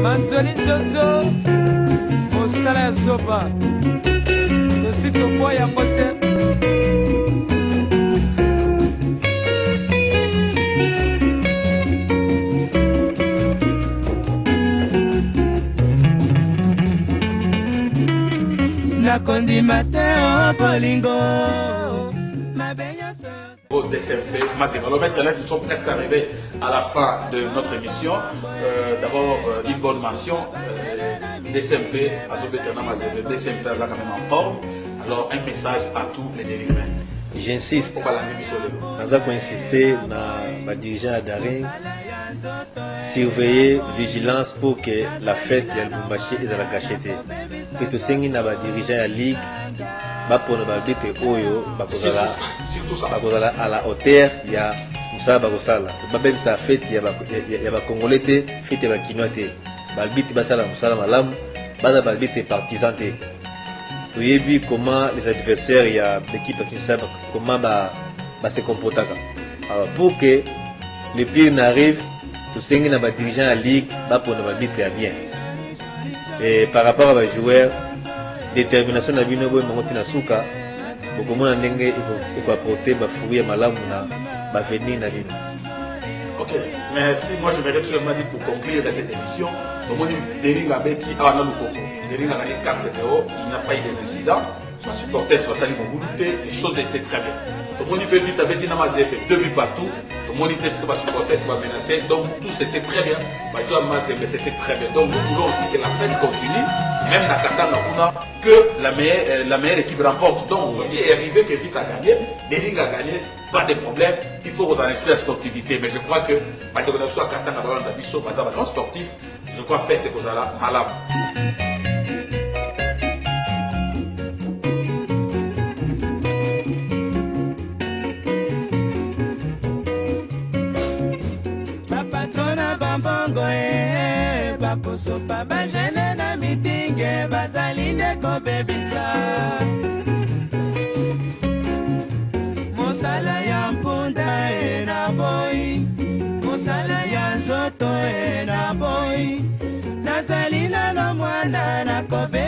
Manzoni Nzonzo Mosala ya sopa Tosi topo ya mote Nakondi Mateo Polingo Au DCMP, Mazévalomètre, là nous sommes presque arrivés à la fin de notre émission. D'abord, une bonne mention. DCMP, Azobetana Mazévé, DCMP a quand même en forme. Alors, un message à tous les dirigeants. J'insiste. Nous avons insisté dans les dirigeants à Daring. Surveiller, vigilance pour que la fête de Lubumbashi est à la gâchette. Que tous les dirigeants à la Ligue. Bapono babete oyo bakozala à la hauteur ya musala bakosala babeli sa fête ya ba congolais te fête ya ba kinois te balbiti basala musala malamu baza balbiti partisan te toyebi comment les adversaires ya l'équipe Kinshasa comment ba se comportaka alors pour que le pire n'arrive tout sengi na ba dirigeant à ligue bapono babete ya bien et par rapport à ba joueurs détermination na bino boy mangoti na suka bokomona ndenge eko apporter ba fruits ya malamu na ba venir na bino. OK, merci. Moi je voudrais tout simplement dire pour conclure cette émission, tout le monde Dering a beti à na lukoko. Dering a gagné 4-0, il n'y a pas eu des incidents. Ma supporters va salir mon les choses étaient très bien. Tout le monde peut lui taper na mazebe 2 buts partout. Tout le monde était ce que ma supporters va menacer. Donc tout c'était très bien. Ma joueur mazebe c'était très bien. Donc nous voulons aussi que la fête continue. Même Nakatana, on a que la meilleure équipe remporte. Donc, ce qui est arrivé que vite a gagné, Dering a gagné, pas de problème. Il faut vous en esprit la sportivité. Mais je crois que, par exemple, soit Katana, dans le biseau, par exemple, sportif, je crois fête que vous allez malade. Bakoso papa jene na mitinge bazaline ko bebisa Mosala ya mpunda na boy Mosala ya zoto na boy Nazalina no mwana na kobe